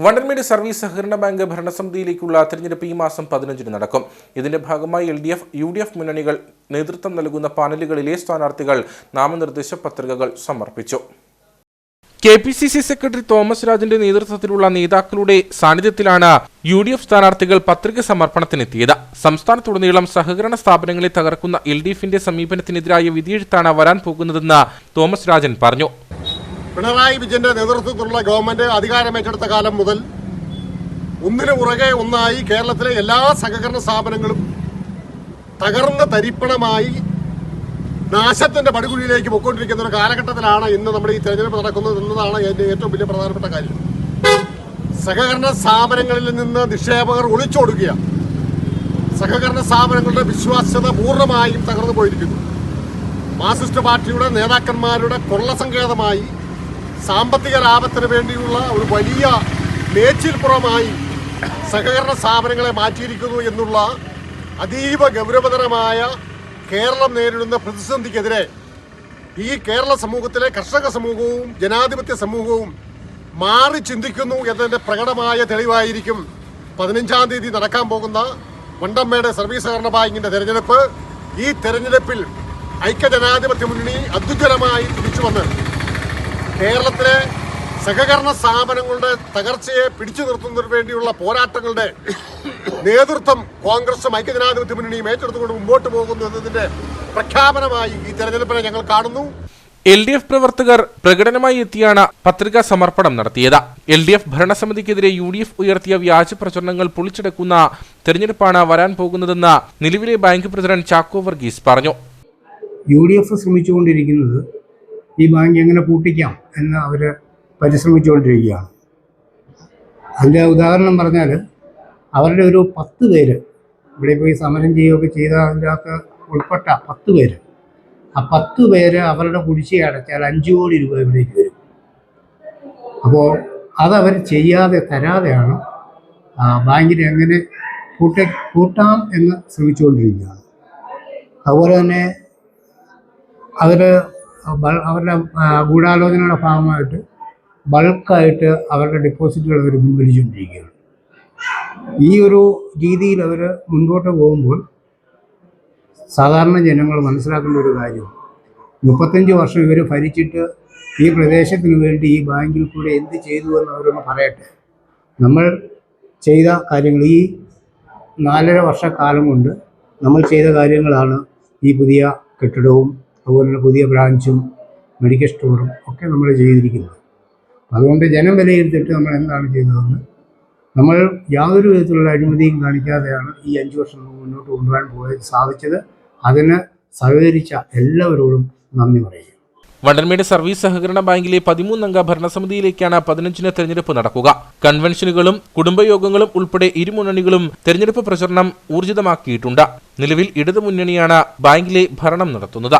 Vandanmedu service സഹകരണ bank ഭരണസമിതിയിലേക്കുള്ള തെരഞ്ഞെടുപ്പ് ഈ മാസം 15-ന് നടക്കും. ഇതിന്റെ ഭാഗമായി LDF, UDF മുന്നണികൾ നേതൃത്വം നൽകുന്ന പാനലുകളിലെ സ്ഥാനാർത്ഥികൾ നാമനിർദ്ദേശ പത്രികകൾ സമർപ്പിച്ചു. KPCC സെക്രട്ടറി തോമസ് രാജിന്റെ നേതൃത്വത്തിലുള്ള നേതാക്കളുടെ സാന്നിധ്യത്തിലാണ് UDF സ്ഥാനാർത്ഥികൾ പത്രിക സമർപ്പണത്തിനെത്തിയത്. സംസ്ഥാനത്തുടനീളം സഹകരണ സ്ഥാപനങ്ങളെ തകർക്കുന്ന LDFന്റെ സമീപനത്തിനെതിരായ വിധിയെഴുത്താണ് വരാൻ പോകുന്നതെന്ന് തോമസ് രാജൻ പറഞ്ഞു. പിണറായി വിജയന്റെ നേതൃത്വത്തിലുള്ള ഗവൺമെന്റ് അധികാരമേറ്റെടുത്ത കാലം മുതൽ ഒന്നിനു പുറകെ ഒന്നായി കേരളത്തിലെ എല്ലാ സഹകരണ സ്ഥാപനങ്ങളും തകർന്ന തരിപ്പണമായി നാശത്തിന്റെ പടുകുഴിയിലേക്ക് പൊയ്ക്കൊണ്ടിരിക്കുന്ന ഒരു കാലഘട്ടത്തിലാണ് ഇന്ന് നമ്മുടെ ഈ തെരഞ്ഞെടുപ്പ് നടക്കുന്നത് എന്നതാണ് എൻ്റെ ഏറ്റവും വലിയ പ്രധാനപ്പെട്ട കാര്യം. സഹകരണ സ്ഥാപനങ്ങളിൽ നിന്ന് നിക്ഷേപകർ ഒളിച്ചോടുക, സഹകരണ സ്ഥാപനങ്ങളുടെ വിശ്വാസ്യത പൂർണ്ണമായും തകർന്നു പോയിരിക്കുന്നു. മാർക്സിസ്റ്റ് പാർട്ടിയുടെ നേതാക്കന്മാരുടെ കൊള്ളസങ്കേതമായി സാമ്പത്തിക ലാഭത്തിന് വേണ്ടിയുള്ള ഒരു വലിയ മേച്ചിൽപ്പുറമായി സഹകരണ സ്ഥാപനങ്ങളെ മാറ്റിയിരിക്കുന്നു എന്നുള്ള അതീവ ഗൗരവതരമായ കേരളം നേരിടുന്ന പ്രതിസന്ധിക്കെതിരെ ഈ കേരള സമൂഹത്തിലെ കർഷക സമൂഹവും ജനാധിപത്യ സമൂഹവും മാറി ചിന്തിക്കുന്നു എന്നതിൻ്റെ പ്രകടമായ തെളിവായിരിക്കും 15-ാം തീയതി നടക്കാൻ പോകുന്ന വണ്ടൻമേട് സർവീസ് സഹകരണ ബാങ്കിൻ്റെ തെരഞ്ഞെടുപ്പ്. ഈ തെരഞ്ഞെടുപ്പിൽ ഐക്യജനാധിപത്യ മുന്നണി അത്യുജ്വലമായി തിരിച്ചു വന്ന് കേരളത്തിലെ സഹകരണ സ്ഥാപനങ്ങളുടെ തകർച്ചയെ പിടിച്ചു നിർത്തുന്നതിന് വേണ്ടിയുള്ള പോരാട്ടങ്ങളുടെ നേതൃത്വം കോൺഗ്രസും ഐക്യജനാധിപത്യ മുന്നണിയും ഏറ്റെടുത്തുകൊണ്ട് മുമ്പോട്ട് പോകുന്നു എന്നതിന്റെ പ്രഖ്യാപനമായി ഈ തെരഞ്ഞെടുപ്പിനെ ഞങ്ങൾ കാണുന്നു. LDF പ്രവർത്തകർ പ്രകടനമായി എത്തിയാണ് പത്രികാ സമർപ്പണം നടത്തിയത്. LDF ഭരണസമിതിക്കെതിരെ UDF ഉയർത്തിയ വ്യാജ പ്രചരണങ്ങൾ പൊളിച്ചെടുക്കുന്ന തെരഞ്ഞെടുപ്പാണ് വരാൻ പോകുന്നതെന്ന് നിലവിലെ ബാങ്ക് പ്രസിഡന്റ് ചാക്കോ വർഗീസ് പറഞ്ഞു. UDF ശ്രമിച്ചുകൊണ്ടിരിക്കുന്നത് ഈ ബാങ്ക് എങ്ങനെ പൂട്ടിക്കാം എന്ന് അവർ പരിശ്രമിച്ചുകൊണ്ടിരിക്കുകയാണ്. അതിൻ്റെ ഉദാഹരണം പറഞ്ഞാൽ അവരുടെ ഒരു 10 പേര് ഇവിടെ പോയി സമരം ചെയ്യുകയൊക്കെ ചെയ്ത അതിൻ്റെ അകത്ത് ഉൾപ്പെട്ട 10 പേര്, ആ 10 പേര് അവരുടെ കുടിശ്ശിക അടച്ചാൽ 5 കോടി രൂപ ഇവിടേക്ക് വരും. അപ്പോൾ അതവർ ചെയ്യാതെ തരാതെയാണ് ബാങ്കിനെ എങ്ങനെ പൂട്ടാം എന്ന് ശ്രമിച്ചുകൊണ്ടിരിക്കുകയാണ്. അതുപോലെ തന്നെ അവരുടെ ഗൂഢാലോചനയുടെ ഭാഗമായിട്ട് ബൾക്കായിട്ട് അവരുടെ ഡെപ്പോസിറ്റുകൾ അവർ പിൻവലിച്ചുകൊണ്ടിരിക്കുകയാണ്. ഈ ഒരു രീതിയിൽ അവർ മുൻപോട്ട് പോകുമ്പോൾ സാധാരണ ജനങ്ങൾ മനസ്സിലാക്കേണ്ട ഒരു കാര്യം, 35 വർഷം ഇവർ ഭരിച്ചിട്ട് ഈ പ്രദേശത്തിന് വേണ്ടി ഈ ബാങ്കിൽ കൂടെ എന്ത് ചെയ്തു എന്ന് അവരൊന്ന് പറയട്ടെ. നമ്മൾ ചെയ്ത കാര്യങ്ങൾ ഈ 4.5 വർഷക്കാലം കൊണ്ട് നമ്മൾ ചെയ്ത കാര്യങ്ങളാണ് ഈ പുതിയ കെട്ടിടവും അതുപോലെ തന്നെ പുതിയ ബ്രാഞ്ചും മെഡിക്കൽ സ്റ്റോറും ഒക്കെ നമ്മൾ ചെയ്തിരിക്കുന്നത്. അതുകൊണ്ട് ജനം വിലയിരുത്തിയിട്ട് നമ്മൾ എന്താണ് ചെയ്തതെന്ന്, നമ്മൾ യാതൊരു വിധത്തിലുള്ള അഴിമതിയും കാണിക്കാതെയാണ് ഈ 5 വർഷം മുന്നോട്ട് കൊണ്ടുപോകാൻ സാധിച്ചത്. അതിന് സഹകരിച്ച എല്ലാവരോടും നന്ദി പറയുക. വണ്ടൻമേട് സർവീസ് സഹകരണ ബാങ്കിലെ 13-അംഗ ഭരണസമിതിയിലേക്കാണ് 15-ന് തെരഞ്ഞെടുപ്പ് നടക്കുക. കൺവെൻഷനുകളും കുടുംബയോഗങ്ങളും ഉൾപ്പെടെ ഇരുമുന്നണികളും തെരഞ്ഞെടുപ്പ് പ്രചരണം ഊർജിതമാക്കിയിട്ടുണ്ട്. നിലവിൽ ഇടതുമുന്നണിയാണ് ബാങ്കിലെ ഭരണം നടത്തുന്നത്.